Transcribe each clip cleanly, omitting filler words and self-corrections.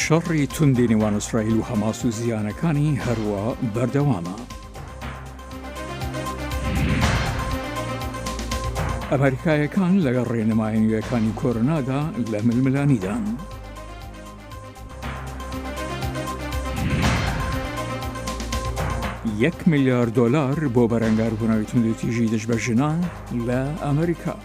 شەڕی توندی نێوان ئیسرائیل و هەماس و زیانەکانی هەروە بەردەوامە. ئەمریکایەکان لەگەڵ ڕێنمایەکانی کۆرۆنادا لە ململانیدان. $1 میلیارد بۆ بەرەنگاربوونەوەی توندوتیژی دژ بە ژنان لە ئەمریکا.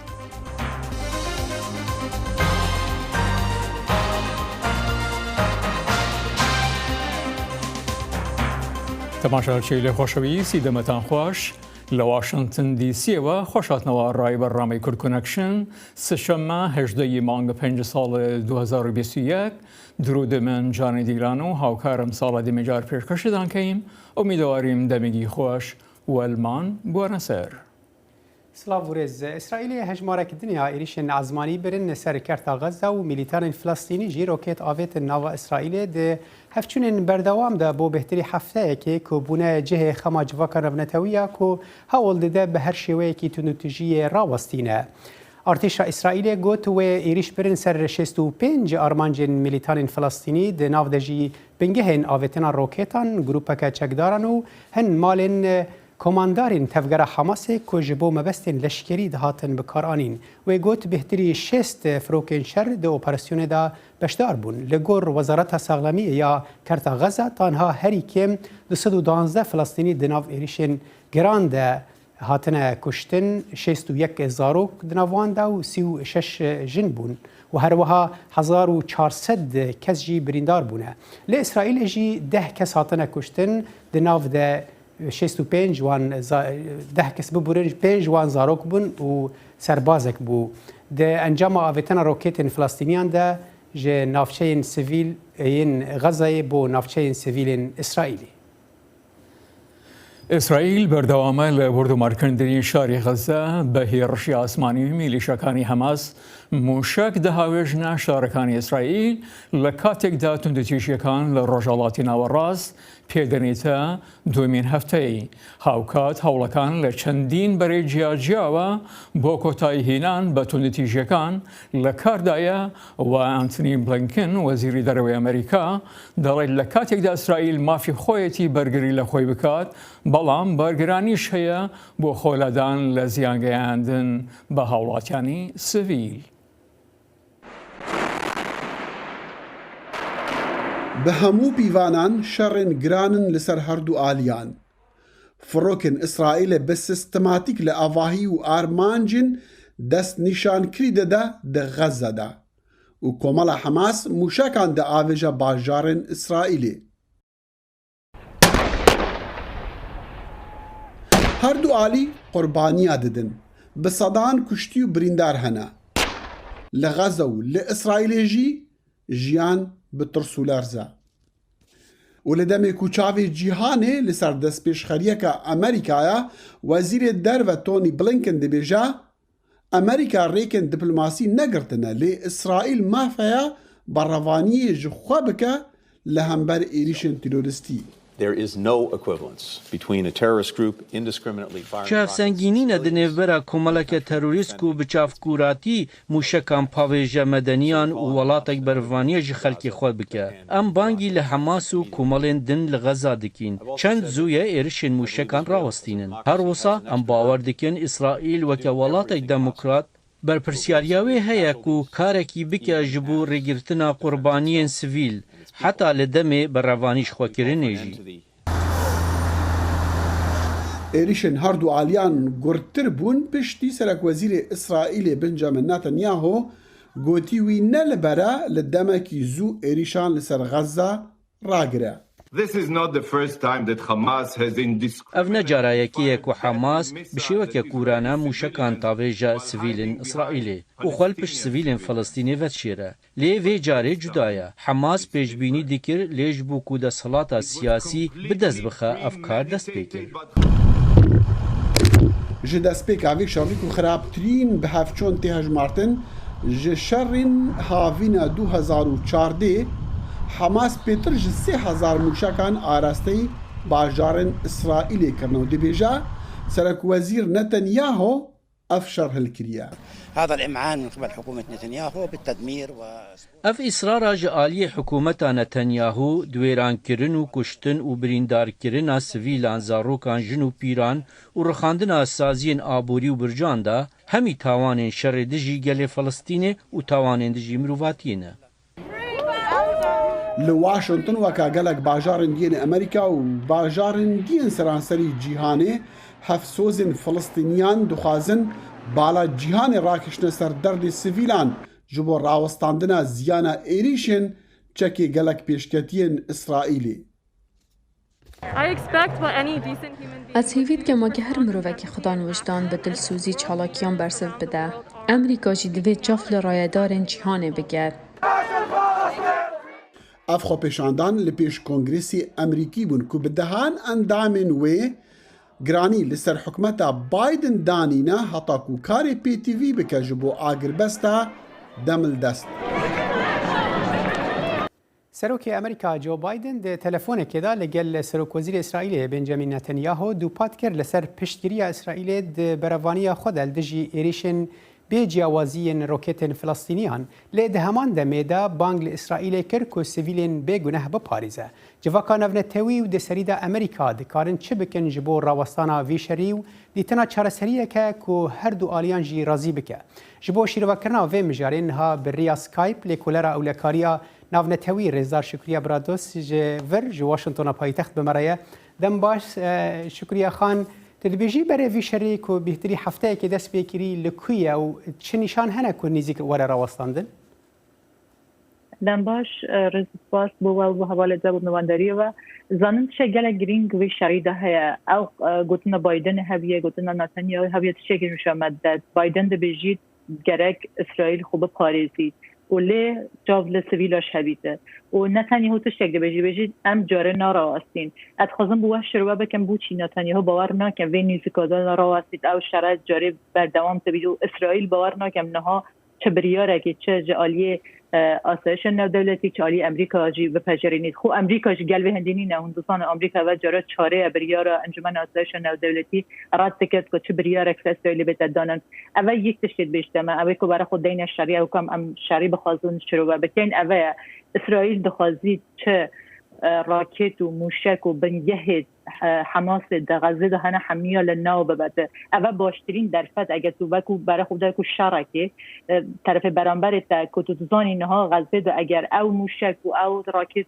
تەماشاچی لێ خۆشەویستی دەمەتان خۆش لە واشنگتن دیسیەوە خۆشهاتنەوە ڕای بەرنامەی کورد کۆنەکشن سشەممە 18 مانگە 5 ساڵ 2021 درود من جانی دیلان و هاوکارم ساڵە دیمەجار پێشکەشتان کەیم ئومیدواریم دەمێگی خۆش وەلمان بوارە سەر. سلااو ورێز ئیسرائیلی هەژمارەکردنیا ئێریشên ئازمانی برن سەرکەرتا غەزا و میلیتارên فلەستینی ژی ڕۆکێت ئاوێتن ناوە ئیسرائیلê di hevçûnên berdewam de bo bêhtirî hefteyekê ku bûne cihê xema civaka revnetewiya ku hewl dide bi her şêweyekî tundutijiyê rawestîne. Artêşa İsraîlê got wê êriş birin ser 65 armancên milîtanên Filistînî di nav de jî bingehên avêtina rokêtan grûpeke çekdaran û hin malên komandarên tevgera Hamasê ku ji bo mebestên leşkerî dihatin bikaranîn. Wê got bêhtirî 6 firokên şer di operasyonê de beşdar bûn. Li gor Wezareta Saxlemî ya Kerta Xeza tanha herî kêm 212 Filistînî di nav êrişên geran de hatine kuştin 61 zarok di nav wan de û 36 jin bûn. û her wiha 1400 kes jî birîndar bûne. Li İsraîlê jî 10 kes hatine kuştin di nav de 65 wan 10 kes biburin 5 wan zarok bûn û serbazek bû. Di encama avêtina rokêtên Filistîniyan de ji navçeyên sivîl yên Xezayê bo navçeyên sivîlên İsraîlî. ئیسرائیل بەردەوامە لە بردومارکردنی شاری غەزە بە هێرشی ئاسمانی میلیشەکانی هەماس موشک دەهاوێژنە شارەکانی ئیسرائیل لە کاتێکدا توندوتیژیەکان لە ڕۆژهەڵاتی ناوەڕاست پێدەنێتە دومین هەفتەی. هاوکات هەوڵەکان لە چەندین بەرەی جیاجیاوە بۆ کۆتایی هێنان بە توندوتیژیەکان لە کاردایە و ئەنتنی بلینکن وەزیری دەرەوەی ئەمریکا دەڵێت لە کاتێکدا ئیسرائیل مافی خۆیەتی بەرگری لە خۆی بکات بەڵام بەرگرانیش هەیە بۆ خۆلەدان لە زیانگەیاندن بە هاوڵاتیانی سڤیل. بە هەموو پیوانان شەڕێن گرانن لەسەر هەردوو ئالیان. فڕۆکن ئیسرائیلە بە سیستەماتیک لە ئاڤاهی و ئارمانجن دەست نیشانکری دەدا دە غەزەدا و کۆمەڵە حەماس موشەکان دە ئاڤێژە باژارên ئیسرائیلێ. هەردوو ئالی قوربانیا ددن بە سەدان کوشتی و بریندار هەنا. لە غەزە و لە ئیسرائیلێ ژی ژیان bi tirs û lerze. û li demê ku çavê cîhanê li ser destpêşxeriyeka Amerîkaya Wezîrê Derve Tony Blinken dibêje Amerîka rêkên diplomasî negirtine lê İsraîl mafeya berrevaniyê ji xwe bike li hember êrişên teroristî. There is no equivalence between a terrorist group indiscriminately firing çavsengînîna di nêvbera komeleke terorîst ku bi çavkûratî mûşekan pavêje medeniyan û welatek bervaniyê ji xelkê xwe bike. Em bangî li Hemas û komelên din li Xeza dikîn. Çend zûye êrişên mûşekan rawestînin. Her wisa em bawer dikin İsraîl weke welatek demokrat berpirsyariya wê heye ku karekî bike ji bo rêgirtina qurbaniyên sivîl heta li demê berrevanî xwekirinê jî. Êrişên herdû aliyan gurttir bûn piştî Serokwezîrê İsraîlê Benjamin Netanyahu gotî wî ne li bere li demekî zû êrişan li ser Xeza ragire. Ev ne carayekî ye ku Hemas bi şêweke kûrane mûşekan tavêja sivîlên İsraîlê û xwe li pişt sivîlên Filistînê vedşêre. Lê vê carê cuda ye. Hemas pêşbînî dikir lê ji bo ku desthilatê siyasî bi dest bixe ev kar dest pê kir. Ji destpêka vê şerî ku xirabtirîn bi hevçûn tê hejmartin ji şerên havîna 2014 Hamas pêtir ji 3000 mûşekan arasteyî bajarên İsraîlê kirine û dibêje Serokwezîr Netanyahu أفشر هالكريا. هذا الإمعان من قبل حكومة نتنياهو بالتدمير اف اصرار جعالی حکومت نتانیاهو دویران کرن و کشتن و بریندار کرن سویلان زاروکان جن و پیران و رخاندن سازین آبوری و برجان دا همی تاوان شر دجی گل فلسطین و تاوان دجی مروفاتین. لواشنطن وكا قالك باجارن دين أمريكا وباجارن دين سرانسري جيهاني هفسوزن فلسطينيان دخازن بالا جيهاني راكشن سر درد السيفيلان جبو راوستاندنا زيانا إيريشن چكي قالك بيشكتين إسرائيلي. از هیوید که ما که هر مروکی خدا نوشتان به دلسوزی چالاکیان برسف بده امریکا جی دوید جفل رایدارن جیهانه بگرد. افخو پیشاندان لپیش کنگریسی امریکی بون که بدهان اندامن وی گرانی لسر حکمتا بایدن دانینا حتا کو کاری پی تی وی بکه جبو آگر بستا دمل دست. سروک امریکا جو بایدن ده تلفون کدا لگل سروک وزیر اسرائیل بنجامین نتانیاهو دو پات کر لسر پشتگیری اسرائیل ده بروانی خود الدجی ایریشن به جیاوازی روکت فلسطینیان لید همان دمیدا بانگل اسرائیل کرد که سیویلین به گناه بپاریزه. جواکان نفتوی و دسری دا امریکا دکارن چه بکن جبو راوستانا ویشری و دیتنا چارسریه که هر دو آلیان جی رازی بکه. جبو شیروکرنا و مجارین ها بریا سکایپ لیکولرا اولکاریا نفتوی رزار شکریه برادوس جور جو واشنطن پایتخت بمرایه دم باش شکریه خان تلویزی برای ویشری که بهتری هفته که دست بکری لکویه و چه نشان هنه که نیزی وره راوستاندن؟ دنباش رزباس بوال حواله زبون نوانداری و زنم چه گله گرینگ ویشری ده هیا او گوتنا بایدن هبیه گوتنا نتانیاهو هبیه تشه که نشامد داد بایدن ده بجید گرک اسرائیل خوب پاریزی ولی جاول سویلاش هبیته و نتانیاهو تشک ده بجید ام جاره ناراستین ات خازم بوه شروع بکن بوچی نتانیاهو باور نکم و نیزکادان ناراستید او شرط جاره بردوام تبیدو اسرائیل باور نکم نها چه بریاره که چه جالیه آسایش نودولتی چه عالی امریکا جی بپجرینید خو امریکا جی گلوی هندینی نه هندوستان امریکا و جاره چاره بریاره انجمن آسایش نودولتی راد تکت که چه بریاره که اسرائیل بتدانن اول یک تشکیل بیشتر اول که برای خود دین شریعه و کم ام شریع بخوازون شروع بکن اول اسرائیل دخوازید چه راکت و موشک و بنگه حماس در غزه ده هنه حمیه لناو ببده اول باشترین درفت اگر تو وکو برای خود کو شرکه طرف برانبر تا کتوزان اینها غزه ده اگر او موشک و او راکت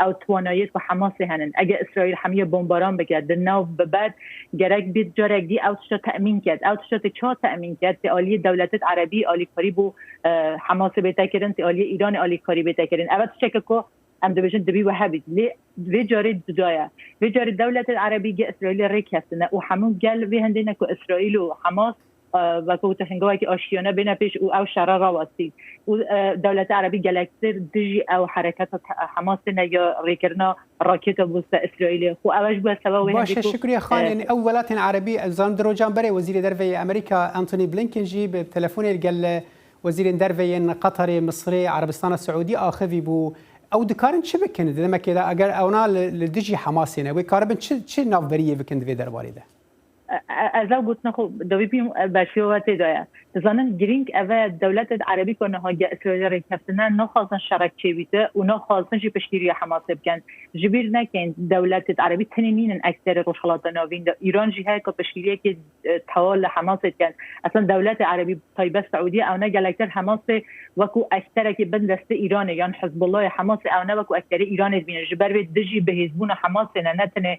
او توانایت و حماس هنن اگر اسرائیل حمیه بمباران بگرد ناو ببد گرک بیت جارک دی او تشا تأمین کرد او تشا چا تأمین کرد عالی دولت عربی عالی کاری بو حماس بتکرن عالی ایران عالی کاری بتکرن اول تشا که ام دبیجن دبی و حبید لی وی جاری دجایا وی جاری دولت عربی که اسرائیل ریکستنه و همون گل وی هندینه که اسرائیل و حماس و که تهنگوی که آشیانه بین پیش او شرع راوستی و دولت عربی گلکتر دجی او حرکت حماس نه یا ریکرنا راکت بوست اسرائیل خو اوج به سبب باشه شکریه خان اولات عربی زان دروجان برای وزیر دروی امریکا انتونی بلینکن جی به تلفن قال وزیر دروی قطر مصری عربستان السعودي اخذي بو او دکارن چه بکنه دما که اگر اونا لدجی حماسینه و کاربن چه نافبریه بکنه وی درباره ده از او گفتن خو دوی پیم باشیوات دایا زنان گرینگ اول دولت عربی کنه ها اسرائیل را کفتنه نخواستن شرک چه بیته و نخواستن جی پشتیری حماس بکن جبیر نکن دولت عربی تنینین اکثر روشالات ناوین ایران جیه که پشتیری که توال حماس کن اصلا دولت عربی طیبه سعودی او نه گلکتر حماس وکو اکثر که بند دست ایران یان حزب الله حماس او نه وکو اکثر ایران بینه جبر دجی به حزبون حماس نه نتنه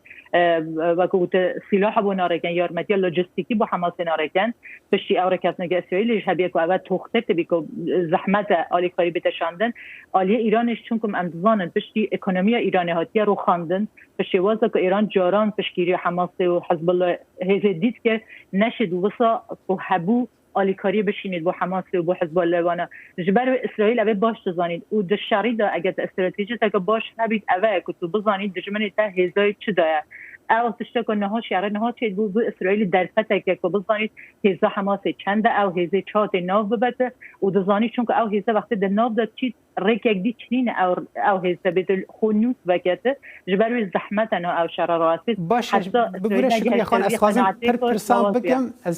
وکو سلاح بو نارکن یارمتی لوجستیکی با حماس نارکن پشتی او رکسنه اسرائیل شبیه که اول توخته تبی که زحمت عالی کاری بتشاندن عالی ایرانش چون که امزانن پشتی اکونومی ایرانی هاتیه رو خواندن پشتی واسه که ایران جاران پشتگیری حماس و حزب الله هزید دید که نشد واسه و حبو عالی کاری بشینید با حماس و با حزب الله وانا جبر اسرائیل اوه باش تزانید و دشاری دا اگر استراتژی تا که باش نبید اوه که تو بزانید دجمنی تا هزای چه دایه او تشتكوا انه شعر انه شيء بو اسرائيل درفتك که بزنید هزا حماس چنده او هزا چات ناو ببته و دزانی چون که او هزا وقتی در ناو داد چی ریک یک دی چنین او هزا بیت خونوت بکته جبروی زحمت او شعر راستی باشه بگوره شکریه خان از خوازم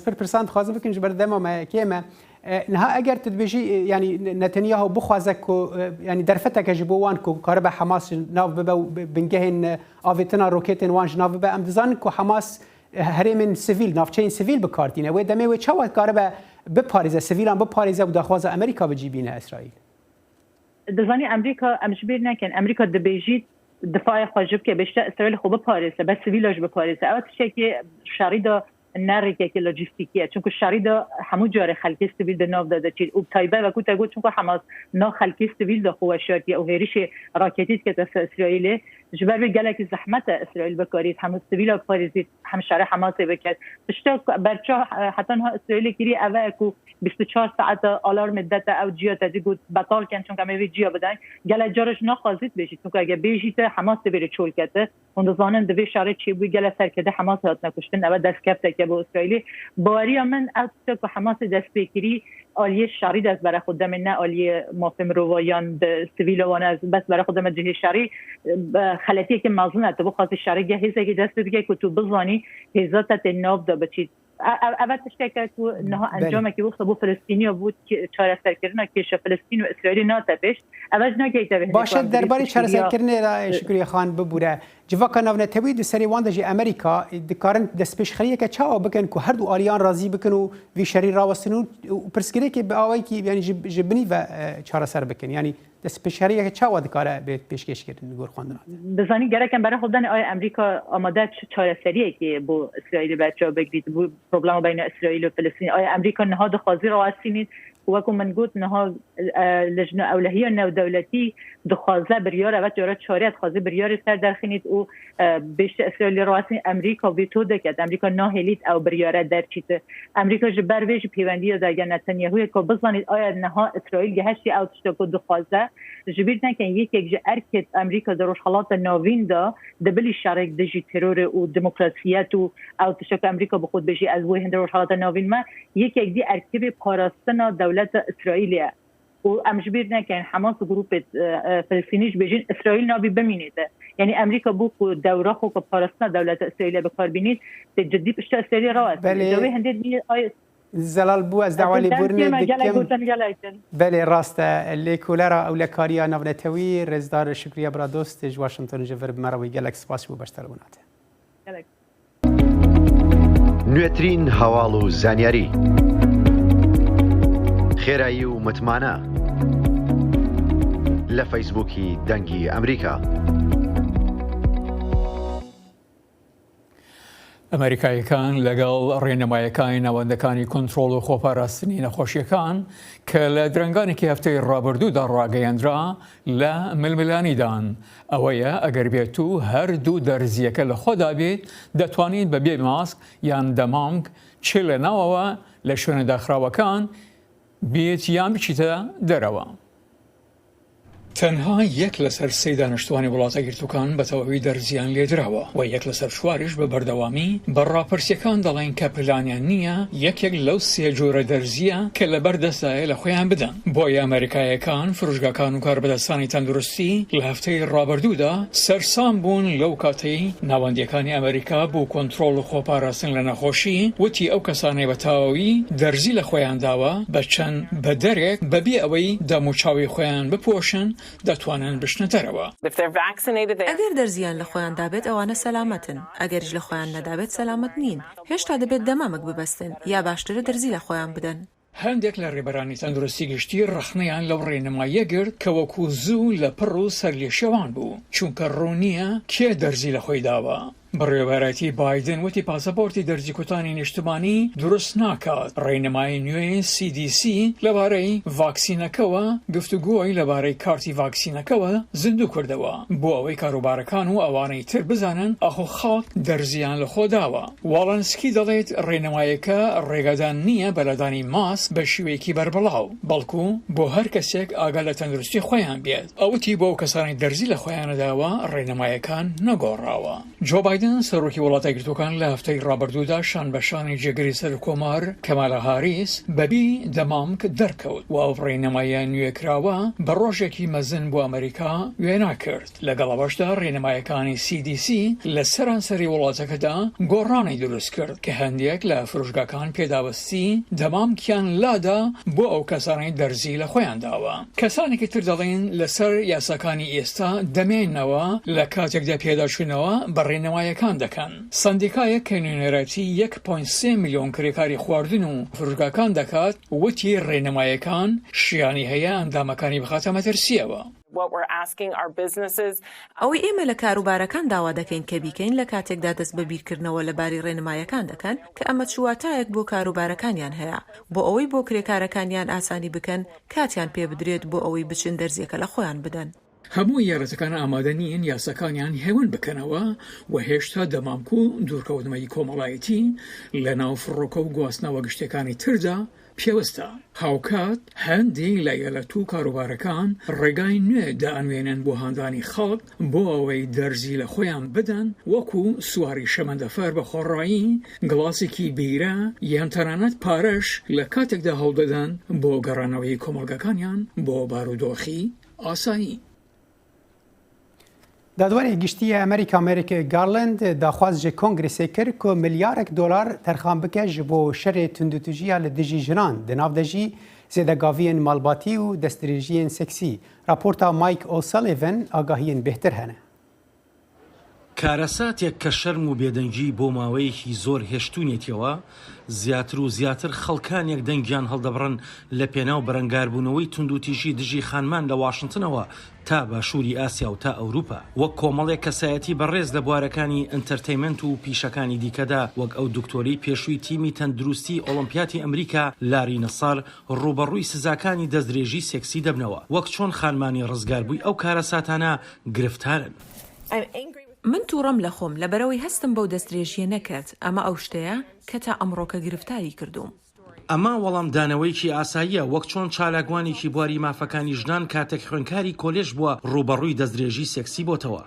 پر پرسانت خوازم بکن جبر دمو ما کیمه نها اگر تدبیجی یعنی نتانیاهو بخوازه کو یعنی درفتك جبوان کو قرب حماس ناف ببو بنجهن آویتنا روکتن وانج ناف ببو ام دزان کو حماس هرمن سیویل نافچین سیویل بکارتینه و دمه و چوا قرب بپاریزه سیویلان بپاریزه و دخواز امریکا بجیبینه اسرائیل دزانی امریکا امشبیر نکن امریکا دبیجی دفاع خواجب که بشته اسرائیل خوب بپاریزه بس سیویلاش بپاریزه اوت شکی شریدا نرکه که لوجستیکیه چون که شریدا همو جاره خلکی سیویل د ناو داده چیل او تایبه و کو تگو چون که حماس نا خلکی سیویل د خوشاتی او هریش راکتیت که تس اسرائیل جبر به گلک زحمت اسرائیل بکارید همو سیویل پاریزید هم شهر حماس بکرد تشتا برچا حتی ها اسرائیل کری اوه کو 24 ساعت آلارم داده او جیا تدیگو بطال کن چون که میوی جیا بدن گل جارش نخوازید بشید چون که اگه بیجیت حماس بره چول کته اون زانن دوی شهر چی بوی گل سرکده حماس هات نکشتن او دست کفته که با اسرائیلی باوری من از که حماس دست بگیری آلیه شهری دست برای خودم نه آلیه مافم روایان به سیویل وان از بس برای خودم جهه شهری خلطی که مازنه تو بخواد شهری گهیزه که دست بگی که تو بزانی هزات ناب دا بچید اول تشکر تو نه انجام که بخواد بو فلسطینی بود که چهار سر کردن که فلسطین و اسرائیل ناتبش اول نگیته باشه درباره چهار سر کردن شکریه خان ببوره جواکا نو نتوید سری واندجی امریکا دکارن دست پیش خریه که چاو بکن که هر دو آلیان راضی بکن و وی شری راوستنو و پرسکری که به آوایی که یعنی جبنی و چهار سر بکن یعنی دست پیش خریه که چاو دکاره به پیشکش کردن گور خواندن بزنی گرکن برای خودن آی امریکا آماده چهار سریه که با اسرائیل بچا بگیرید بو پروبلم بین اسرائیل و فلسطین آی امریکا نهاد خازی راوستینید وكم من قلت انها لجنه اولهيه انه دولتي دخازه برياره و جاره چاريت خازي برياره سر درخينيت او بيش اسرائيل راسي امريكا بيتو دكت امريكا ناهليت او برياره درچيت امريكا جبر ويج پيوندي داگه نتانياهو کو بزنید آیا نها اسرائيل گهشتي او تشتكو دخازه جبير نكن يك اركت امريكا دروش حالات ناوين دا دبلي شارك دجي ترور و ديمقراطيات او تشتكو امريكا بخود بيجي از وين دروش حالات ناوين ما يك دي اركبي پاراستنا دولت اسرائیلیه و امجبیر نکن حماس گروپ فلسطینیش بجین اسرائیل نابی بمینید یعنی امریکا بو دوره خو که پارستنا دولت اسرائیل بکار بینید جدی پشت اسرائیل راست دوی هندید می زلال بو از دعوالی بورنه دکم بله راست لیکولارا او لکاریا نونتوی رزدار شکریه برا دوست واشنطن جفر بمروی گلک سپاس بو بشتر بوناته نوێترین هەواڵ و زانیاری خێرایی و متمانە لە فەیسبووکی دەنگی ئەمریکا. ئەمریکایەکان لەگەڵ ڕێنەمایەکانی ناوەندەکانی کۆنتڕۆڵ و خۆپاراستنی نەخۆشیەکان کە لە درەنگانێکی هەفتەی ڕابردوودا ڕاگەیەندرا لە ململانیدان ئەوەیە ئەگەر بێت و هەردوو دەرزیەکە لە خۆدا بێت دەتوانین بەبێ ماسک یان دەمانگ چ لە ناوەوە لە شوێنە داخراوەکان بێت یان بچیتە دەرەوە. تەنها یەک لەسەر سێ دانیشتوانی وڵاتە گرتووەکان بە تەواوی دەرزیان لێدراوە و یەک لەسەر چواریش بە بەردەوامی بە ڕاپرسیەکان دەڵێن کە پلانیان نییە یەکێک لەو سێ جۆرە دەرزیە کە لەبەردەستدایە لە خۆیان بدەن. بۆیە ئەمریکایەکان فروشگاکان و کاربەدەستانی تەندروستی لە هەفتەی ڕابردوودا سەرسام بوون لەو کاتەی ناوەندیەکانی ئەمریکا بۆ کۆنتڕۆڵ و خۆپاراستن لە نەخۆشی وتی ئەو کەسانەی بە تەواوی دەرزی لە خۆیان داوە بە چەند بە دەرێک بەبێ ئەوەی دەموچاوی خۆیان بپۆشن دەتوانن بشنە دەرەوە. ئەگەر دەرزیان لە خۆیان دابێت ئەوانە سەلامەتن، ئەگەریش لە خۆیان نەدابێت سەلامەت نین. هێشتا دەبێت دەمامک ببەستن یا باشترە دەرزی لە خۆیان بدەن. هەندێک لە ڕێبەرانی تەندروستی گشتی ڕەخنەیان لەو ڕێنماییە گرت کە وەکو زوو لە پڕ و سەرلێشێوان بوو چونکە ڕوونیە کێ دەرزی لە خۆی داوە. بڕێوەبەرەتی بایدن وتی پاسەپۆرتی دەرزی کوتانی نیشتمانی دروست ناکات. ڕێنمایی نوێی CDC لەبارەی ڤاکسینەکەوە گفتوگۆی لەبارەی کارتی ڤاکسینەکەوە زیندوو کردەوە بۆ ئەوەی کاروبارەکان و ئەوانەی تر بزانن ئەخۆ خەڵک دەرزیان لە خۆ داوە. واڵەنسکی دەڵێت ڕێنماییەکە ڕێگەدان نییە بەلەدانی ماسک بە شێوەیەکی بەربڵاو بەڵکو بۆ هەر کەسێک ئاگا لە تەندروستی خۆیان بێت. ئەوتی بۆ ئەو کەسانی دەرزی لە خۆیانەداوە ڕێنماییەکان نەگۆڕاوە. جۆ بایدن بايدن سەرۆکی وڵاتە یەکگرتووەکان لە هەفتەی ڕابردوودا شان بە شانی جێگەری سەرکۆمار کەمالە هاریس بەبی دەمامک دەرکەوت و ئەو ڕێنەماییە نوێکراوە بە ڕۆژێکی مەزن بۆ ئەمریکا وێنا کرد لەگەڵ ئەوەشدا ڕێنەمایەکانی CDC لە سەرانسەری وڵاتەکەدا گۆڕانی دروست کرد کە هەندێک لە فرۆشگاکان پێداوەستی دەمامکیان لادا بۆ ئەو کەسانی دەرزی لە خۆیان داوە. کەسانێکی تر دەڵێن لەسەر یاساکانی ئێستا دەمێنەوە لە کاتێکدا پێداچوونەوە بە ڕێنەمایەکان دەکەن. سندیکایەک کە نوێنەرەتی 1.3 میلیۆن کرێکاری خواردن و فرۆشگاکان دەکات وتی ڕێنەمایەکان شیانی هەیە ئەندامەکانی بخاتە مەترسیەوە. ئەوەی ئێمە لە کاروبارەکان داوا دەکەین کە بیکەین لە کاتێکدا دەست بە بیرکردنەوە لەباری ڕێنمایەکان دەکەن کە ئەمە چواتایەک بۆ کاروبارەکانیان هەیە بۆ ئەوەی بۆ کرێکارەکانیان ئاسانی بکەن کاتیان پێ بدرێت بۆ ئەوەی بچن دەرزیەکە لە خۆیان بدەن. هەموو یارەتەکان ئامادە نین یاساکانیان هێون بکەنەوە و هێشتا دەمامک و دوورکەوتنەوەی کۆمەڵایەتی لە ناو فڕۆکە و گواستنەوە گشتەکانی تردا پێوەستە. هاوکات هەندێک لایەنە و کاروبارەکان ڕێگای نوێ دائەنوێنن بۆ هاندانی خەڵک بۆ ئەوەی دەرزی لە خۆیان بدەن وەکو سواری شەمەندەفەر بە خۆڕایی گڵاسێکی بیرە یان تەنانەت پارەش لە کاتێکدا هەڵدەدەن بۆ گەڕانەوەی کۆمەڵگەکانیان بۆ بارودۆخی ئاسایی. دادوەری گشتیە ئەمریکا مێریک گارلند داخواز ji کۆنگرسê kir ku milyarek dolar terxan bike ji bo şerê tundutûjiya li dijî jinan di nav de jî zêdegaviyên malbatî û destdirêjiyên seksî. Raporta Mike O'Sullivan agahiyên bêhtir hene. کارەساتێک کە شەرم و بێدەنگی بۆ ماوەیەکی زۆر هێشتونێتەوە زیاتر و زیاتر خەڵکانێک دەنگیان هەڵدەبڕن لە پێناو بەرەنگاربوونەوەی توندوتیژی دژی خانمان لە واشنگتنەوە تا باشووری ئاسیا و تا ئەوروپا وەک کۆمەڵێک کەسایەتی بەڕێز لە بوارەکانی ئینتەرتەیمنت و پیشەکانی دیکەدا وەک ئەو دکتۆری پێشووی تیمی تەندروستی ئۆلۆمپیاتی ئەمریکا لاری نەسار ڕوبەڕووی سزاکانی دەستدرێژی سێکسی دەبنەوە وەک چۆن خانمانی ڕزگاربووی ئەو کارەساتانە گرفتارن. من تووڕەم لە خۆم لەبەرەوەی هەستم بەو دەستدرێژیە نەکرد ئەمە ئەو شتەیە کە تا ئەمڕۆکە گرفتاری کردوم. ئەمە وەڵامدانەوەیکی ئاساییە وەک چۆن چالاکوانێکی بواری مافەکانی ژنان کاتێک خوێنکاری کۆلێژ بووە ڕوبەڕووی دەستدرێژی سێکسی بۆتەوە.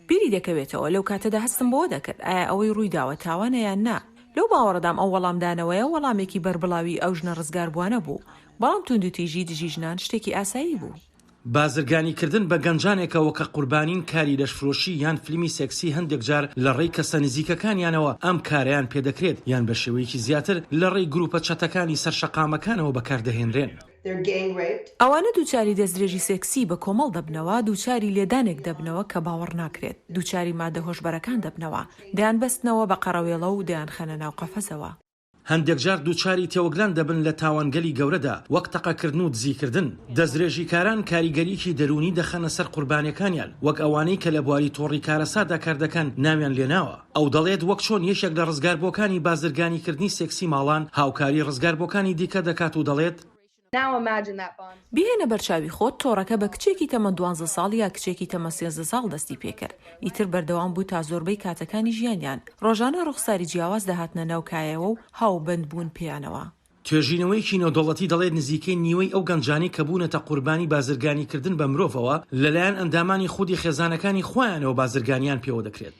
بیری دەکەوێتەوە لەو کاتەدا هەستم بۆ دەکرد ئایا ئەوەی ڕوویداوە تاوانە یان نا. لەو باوەڕدام ئەو وەڵامدانەوەیە وەڵامێکی بربڵاوی ئەو ژنە ڕزگاربووانە بوو بەڵام توندوتیژی دژی ژنان شتێکی ئاسایی بوو. بازرگانیکردن بە گەنجانێکەوە کە قوربانین کاری لەشفرۆشی یان فیلمی سێکسی هەندێک جار لە ڕێی کەسە نزیکەکانیانەوە ئەم کارەیان پێدەکرێت یان بە شێوەیەکی زیاتر لە ڕێی گروپە چەتەکانی سەرشەقامەکانەوە بەکاردەهێنرێن. ئەوانە دووچاری دەستدرێژی سێکسی بە کۆمەڵ دەبنەوە دووچاری لێدانێک دەبنەوە کە باوەڕ ناکرێت دووچاری مادە هۆشبەرەکان دەبنەوە دەیان بەستنەوە بە قەڕەوێڵە و دەیان خەنە ناو قەفەسەوە. هەندێک جار دووچاری تێوەگلان دەبن لە تاوانگەلی گەورەدا وەک تەقەکردن و دزیکردن. دەستدرێژیکاران کاریگەریکی دەرونی دەخەنە سەر قوربانیەکانیان وەک ئەوانەی کە لە بواری تۆڕی کارەسادا کار دەکەن ناویان لێناوە. ئەو دەڵێت وەک چۆن یەکێک لە ڕزگاربووەکانی بازرگانیکردنی سێکسی ماڵان هاوکاری ڕزگاربووەکانی دیکە دەکات و دەڵێت بهێنە بەرچاوی خۆت تۆڕەکە بە کچێکی تەمە 12 ساڵ یا کچێکی تەمە 13 ساڵ دەستی پێکرد ئیتر بەردەوام بوو تا زۆربەی کاتەکانی ژیانیان ڕۆژانە ڕوخساری جیاواز دەهاتنە ناو کایەوە و هاوبەند بوون پێیانەوە. توێژینەوەیکی نێودەوڵەتی دەڵێت نزیکەی نیوەی ئەو گەنجانی کە بوونەتە قوربانی بازرگانیکردن بە مرۆڤەوە لەلایەن ئەندامانی خودی خێزانەکانی خۆیانەوە بازرگانیان پێوە دەکرێت.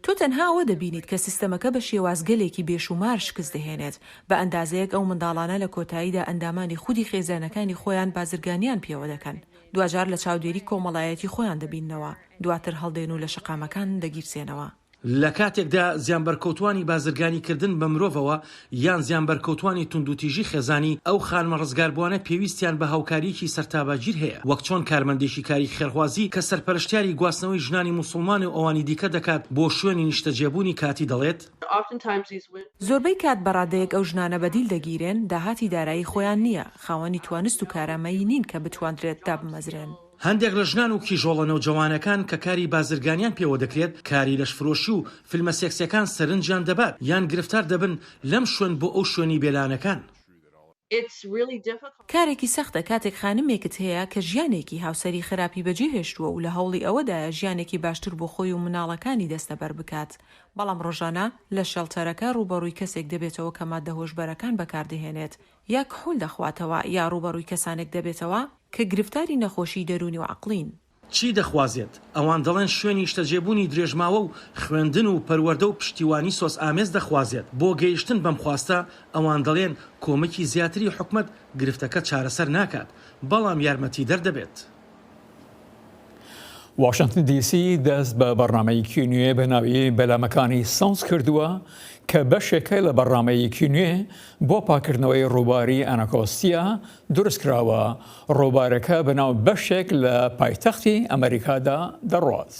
تۆ تەنها ئەوە دەبینیت کە سیستەمەکە بە شێوازگەلێکی بێشومار شکست دەهێنێت بە ئەندازەیەک ئەو منداڵانە لە کۆتاییدا ئەندامانی خودی خێزانەکانی خۆیان بازرگانیان پێوە دەکەن دوجار لە چاودێری کۆمەڵایەتی خۆیان دەبینەوە دواتر هەڵدێن و لە شەقامەکان دەگیرسێنەوە. لە کاتێکدا زیانبەرکەوتوانی بازرگانیکردن بە مرۆڤەوە یان زیانبەرکەوتوانی توندوتیژی خێزانی ئەو خانمە ڕزگاربووانە پێویستیان بە هاوکاریکی سەرتاباگیر هەیە وەک چۆن کارمەندێکی کاری خێرخوازی کە سەرپەرشتیاری گواستنەوەی ژنانی موسڵمان و ئەوانی دیکە دەکات بۆ شوێنی نیشتەجێبوونی کاتی دەڵێت زۆربەی کات بەڕادەیەک ئەو ژنانە بەدیل دەگیرێن داهاتی دارایی خۆیان نییە خاوەنی توانست و کارامەیی نین کە بتوانرێت دابمەزرێن. هەندێک لە ژنان و کیژۆڵە نەوجەوانەکان کە کاری بازرگانیان پێوە دەکرێت کاری لەشفرۆشی و فیلمە سێکسیەکان سەرنجیان دەبات یان گرفتار دەبن لەم شوێن بۆ ئەو شوێنی بێلانەکان. کارێکی سەختە کاتێک خانمێکت هەیە کە ژیانێکی هاوسەری خراپی بەجێ هێشتووە و لە هەوڵی ئەوەدایە ژیانێکی باشتر بۆ خۆی و مناڵەکانی دەستەبەر بکات بەڵام ڕۆژانە لە شەڵتەرەکە ڕوبەڕووی کەسێک دەبێتەوە کە مادە هۆشبەرەکان بەکاردەهێنێت یا کحول دەخواتەوە یا ڕوبەڕووی کەسانێک دەبێتەوە کە گرفتاری نەخۆشی دەرونی و عەقڵین. چی دەخوازێت ئەوان دەڵێن شوێنی شتەجێبوونی درێژماوە و خوێندن و پەروەردە و پشتیوانی سۆس ئامێز دەخوازێت بۆ گەیشتن بەم خواستە ئەوان دەڵێن کۆمەکی زیاتری حکومەت گرفتەکە چارەسەر ناکات بەڵام یارمەتی دەردەبێت. واشنگتن دی سی دەست بە بەڕنامەیەکی نوێ بە ناوی بەلامەکانی سانس کردووە کە بەشێکە لە بەڕنامەیەکی نوێ بۆ پاکردنەوەی ڕووباری ئەناکۆستیا دروستکراوە. ڕووبارەکە بەناو بەشێک لە پایتەختی ئەمریکادا دەڕوات.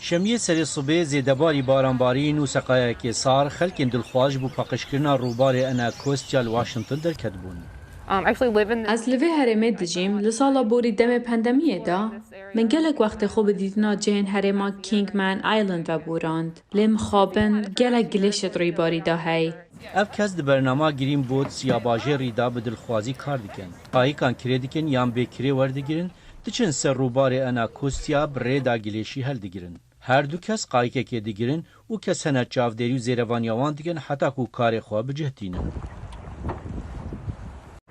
شەمیە سەری سوبێ زێدەباری بارانبارین و سەقایەکی سار خەلکین دڵخواش بوو پاقشکردنا ڕووباری ئەناکۆستیا لە واشنگتن دەرکەت بوون. Ez li vê herêmê dijîm li sala borî demê pendemiyê da min gelek wextê xwe bi dîtina cihên herêma Kingman Island veborand. Lê mixabin gelek gilêşet rûybarî da hey. Ev kes di bernama Green Boats ya bajêrî da bi dilxwazî kar dikin. Qayîkan kirê dikin yan bêkirê werdigirin, diçin ser ڕووبارê ئەناکۆستیا bi rêda gilêşî heldigirin. Her du kes qayîkekê digirin û kes hene çavderî û zêrevaniya wan dikin heta ku karê xwe bicihtînin.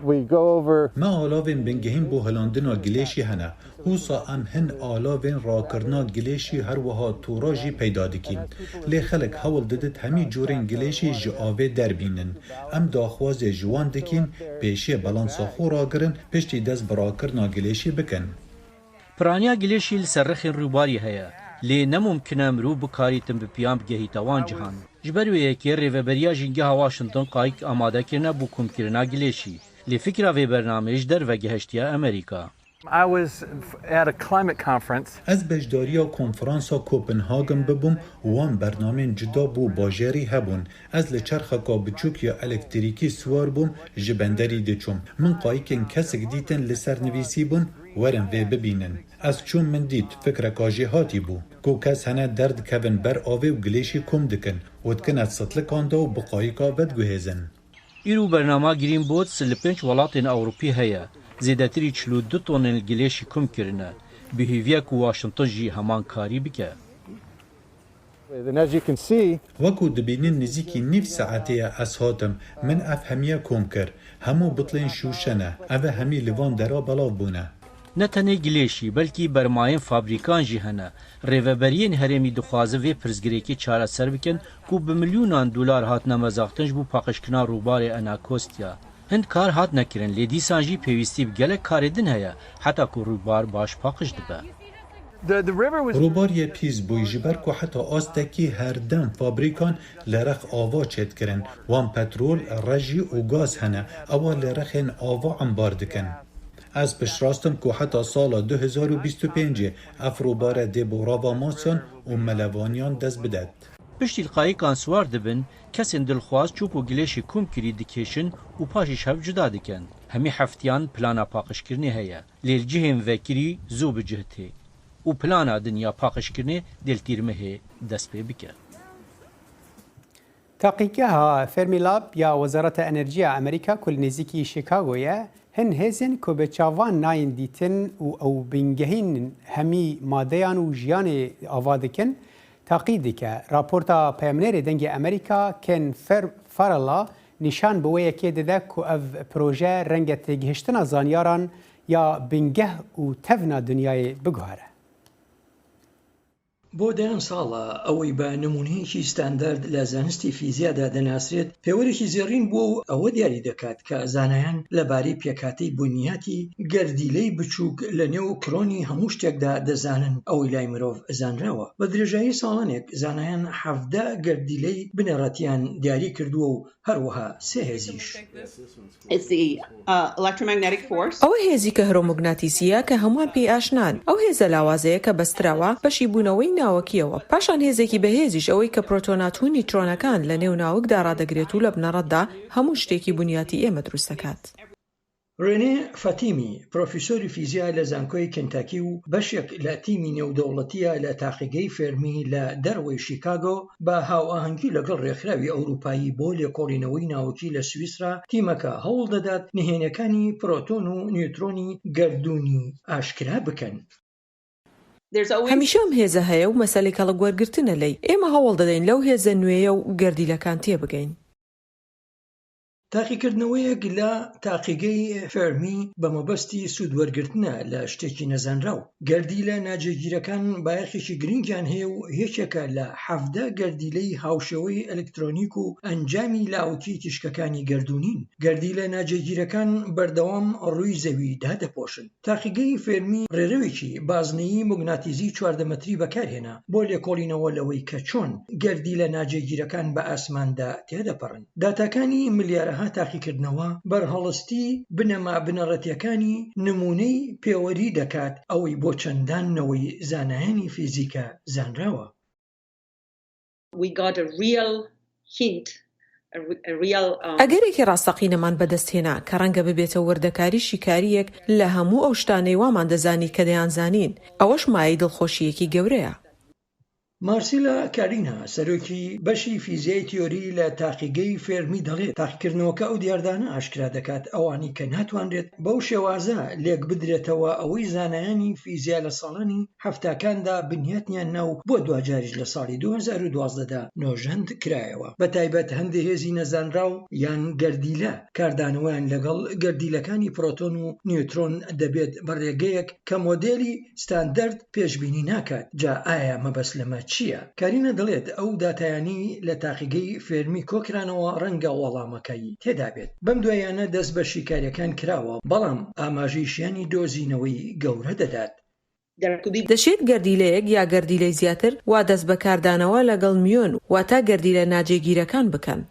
ما آلاوین بنگهیم بو هلاندنا گلیشی هنه هوسا ام هن آلاوین راکرنا گلیشی هر وها توراجی پیدا دکین لی خلق حول ددت همی جورین گلیشی جاوه در بینن ام داخواز جوان دکین پیشی بلانسا خورا گرن پشتی دست براکرنا گلیشی بکن پرانیا گلیشی لسرخین روباری هیا لی نممکنه مرو بکاریتن بپیام بگهیتوان جهان جبرویه که ریوبریا جنگه واشنگتن قایق آماده کرنه بو کم کرنا گلیشی لی فکر وی برنامج در و گهشتیا امریکا. از بجداریا کنفرانسا کوپنهاگن ببوم وان برنامه جدا بو باجری هبون از لچرخکا بچوک یا الکتریکی سوار بوم جبندری دچوم من قایکن کسک دیتن لسر نویسی بون ورن وی ببینن از چون من دید فکر کاجی هاتی بو کو کس هنه درد کون بر آوه و گلیشی کم دکن ودکن از سطلکانده و بقایکا بدگوهزن ایرو برنامه گرین بوتس لپنج ولاتین اوروپی هیا زیادتری 42 تونن گلیشی کم کرنه به هیویا کو واشنگتن جی همان کاری بکه. وکو دبینین نزیکی نیف ساعتی از هاتم من افهمیه کم کر همو بطلین شوشنه اوه همی لیوان درا بلاو بونه. نه تنه گلیشی بلکی برماین فابریکان جی هنه ریوبرین هرمی دخوازه و پرزگریکی چاره سر بکن کو به میلیونان دلار هات نمازاختنج بو پاقشکنا روبار ئەناکۆستیا هند کار هات نکرن لی دیسان جی پیوستی بگله کاردن هیا حتی کو روبار باش پاقش دبه. روبار یه پیز بوی جبر که حتی آستکی هر دم فابریکان لرخ آوا چید کرن وان پترول رژی و گاز هنه اوا لرخین آوا انبار دکن. از پشراستم که حتی سال 2025 اف روبار دی بوراوا ماسیان و ملوانیان دست بدد. پشتی القایقان سوار دبن کسین دلخواست چوب و گلیشی کم کری دکیشن و پاشیش هف جدا دکن. همی هفتیان پلانا پاقش کرنی هیا. لیل جهیم وکری زو بجهته. و پلانا دنیا پاقش کرنی دلتیرمه دست پی بکه. تحقیقها فرمیلاب یا وزارت انرژی امریکا کل نزدیکی شیکاگویه هن هزن که به چاوان ناین دیتن او بینگهین همی مادهان و جیان آوادکن تاقیدی که راپورتا پیامنر دنگ امریکا کن فرلا نشان بویه که دیده که او پروژه رنگ تگهشتن زانیاران یا بینگه و تفنا دنیای بگوهره. بۆ دەیان ساڵە ئەوەی بە نمونەیەکی ستاندارد لە زانستی فیزیادا دەناسرێت پێوەرێکی زێڕین بووە و ئەوە دیاری دەکات کە زانایان لەبارەی پێکهاتەی بنیاتی گەردیلەی بچووک لە نێو کرۆنی هەموو شتێکدا دەزانن ئەوەی لای مرۆڤ زانراوە. بە درێژایی ساڵانێک زانایان 17 گەردیلەی بنەڕەتیان دیاری کردووە و هەروەها 3 هێزیش. ئەوە هێزی کەهرۆمۆگناتیسیە کە هەمووان پێی ئاشنان. ئەو هێزە لاوازەیە کە بەستراوە بەشی بوونەوەی ناوەکیەوە پاشان هێزێکی بەهێزیش ئەوەی کە پرۆتۆنات و نیترۆنەکان لە نێو ناوکدا ڕادەگرێت و لە بنەڕەتدا هەموو شتێکی بنیاتی ئێمە دروست دەکات. رێنێ فەتیمی پرۆفیسۆری فیزیا لە زانکۆی کنتاکی و بەشێک لە تیمی نێودەوڵەتیە لە تاقیگەی فێرمی لە دەروەی شیکاگۆ بە هاوئاهەنگی لەگەڵ ڕێکخراوی ئەوروپایی بۆ لێکۆڵینەوەی ناوکی لە سویسرا تیمەکە هەوڵ دەدات نهێنیەکانی پرۆتۆن و نیوترۆنی گەردوونی ئاشکرا بکەن. هەمیشە ئەم هێزە هەیە و مەسەلەی کەڵک وەرگرتنە لەی ئێمە هەوڵ دەدەین لەو هێزە نوێیە و گەردیلەکان تێبگەین. تاقیکردنەوەیەک لە تاقیگەی فەرمی بە مەبەستی سوودوەرگرتنە لە شتێکی نەزانراو. گەردیلە ناجێگیرەکان بایەخێکی گرنگیان هەیە و یەکێکە لە 17 گەردیلەی هاوشێوەی ئەلکترۆنیک و ئەنجامی لاوکی تیشکەکانی گەردوونین. گەردیلە ناجێگیرەکان بەردەوام ڕووی زەوی دادەپۆشن. تاقیگەی فێرمی ڕێڕەوێکی بازنەیی موگناتیزی 14 مەتری بەکارهێنا بۆ لێکۆڵینەوە لەوەی کە چۆن گەردیلە ناجێگیرەکان بە ئاسماندا تێدەپەڕن. داتاکانی ملیارەها تاقیکردنەوە بەرهەڵستی بنەما بنەڕەتیەکانی نمونەی پێوەری دەکات ئەوەی بۆ چەندانەوەی زانایانی فیزیکە زانراوە. ئەگەرێکی ڕاستەقینەمان بەدەستهێنا کە ڕەنگە ببێتە وردەکاری شیکاریەک لە هەموو ئەو شتانەی وامان دەزانی کە دەیانزانین، ئەوەش مایەی دڵخۆشیەکی گەورەیە. مارسیلا کارینە سەرۆکی بەشی فیزیای تیۆری لە تاقیگەی فێرمی دەڵێت تاقیکردنەوەکە ئەو دیاردانە ئاشکرا دەکات ئەوانی کە ناتوانرێت بەو شێوازە لێک بدرێتەوە ئەوەی زانایانی فیزیا لە ساڵانی هەفتاکاندا بنیاتیان ناو بۆ دوجاریش لە ساڵی 2012دا نۆژەند کرایەوە. بەتایبەت هەندێک هێزی نەزانراو یان گەردیلە کاردانەوەیان لەگەڵ گەردیلەکانی پرۆتۆن و نیوترۆن دەبێت بەڕێگەیەک کە مۆدێلی ستاندەرد پێشبینی ناکات. جا ئایا مەبەست لەمە چییە؟ کارینە دەڵێت ئەو داتایانی لە تاقیگەی فێرمی کۆکرانەوە ڕەنگە وەڵامەکەی تێدا بێت. بەم دوایانە دەست بە شیکاریەکان کراوە، بەڵام ئاماژەیشیانی دۆزینەوەی گەورە دەدات. دەشێت گەردیلەیەک یا گەردیلەی زیاتر وا دەست بەکاردانەوە لەگەڵ میۆن واتە گەردیلە ناجێگیرەکان بکەن.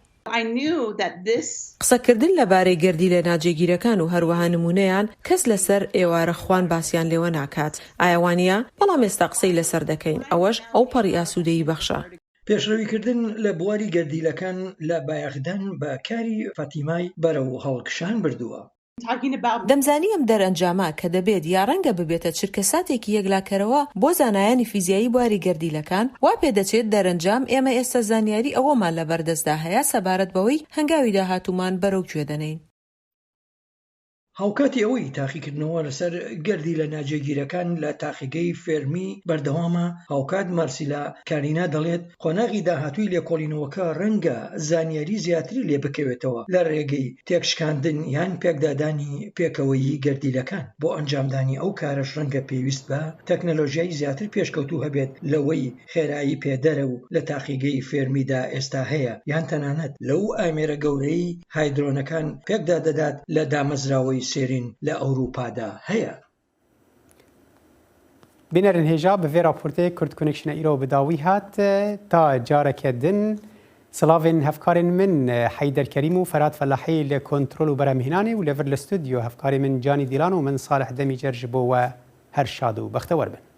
قسەکردن لەبارەی گەردیلە ناجێگیرەکان و هەروەها نمونەیان کەس لەسەر ئێوارە خوان باسییان لێوە ناکات. ئایوانە بەڵام ئێستا قسەی لەسەر دەکەین، ئەوەش ئەو پەڕی ئاسوودەیی بەخشە. پێشڕەویکردن لە بواری گەردیلەکان لە بایەخدان بە کاری فەتیمای بەرەو هەڵکشان بردووە. دەمزانی ئەم دەرئەنجامە کە دەبێت یا ڕەنگە ببێتە چرکەساتێکی یەکلاکەرەوە بۆ زانایانی فیزیایی بواری گەردیلەکان، وا پێدەچێت دەرەنجام ئێمە ئێستا زانیاری ئەوەمان لە بەردەستدا هەیە سەبارەت بەوەی هەنگاوی داهاتوومان بەرەو کوێ دەنین. هاوکاتی ئەوەی تاقیکردنەوە لەسەر گەردیلە ناجێگیرەکان لە تاقیگەی فێرمی بەردەوامە. هاوکات مارسیلا کارینا دەڵێت قۆناغی داهاتووی لێکۆڵینەوەکە ڕەنگە زانیاری زیاتری لێ بکەوێتەوە لە ڕێگەی تێکشکاندن یان پێکدادانی پێکەوەیی گەردیلەکان. بۆ ئەنجامدانی ئەو کارەش ڕەنگە پێویست بە تەکنەلۆژیای زیاتر پێشکەوتوو هەبێت لەوەی خێرایی پێدەرە و لە تاقیگەی فێرمیدا ئێستا هەیە، یان تەنانەت لەو ئامێرە گەورەی هایدرۆنەکان پێکدا دەدات لە دامەزراوەی سێرین لە ئەوروپادا هەیە. بینەرن هێژا بە vê raportê Kurd Connection îro bi dawî hat ta careke din silavên hevkarên min Heyder Kerîm û Ferhat Felahî li kontrol û beremhînanê û li vir li stûdyo hevkarê min Canî Dîlan û min Salih Demîcer ji bo we her şad û bextewar bin.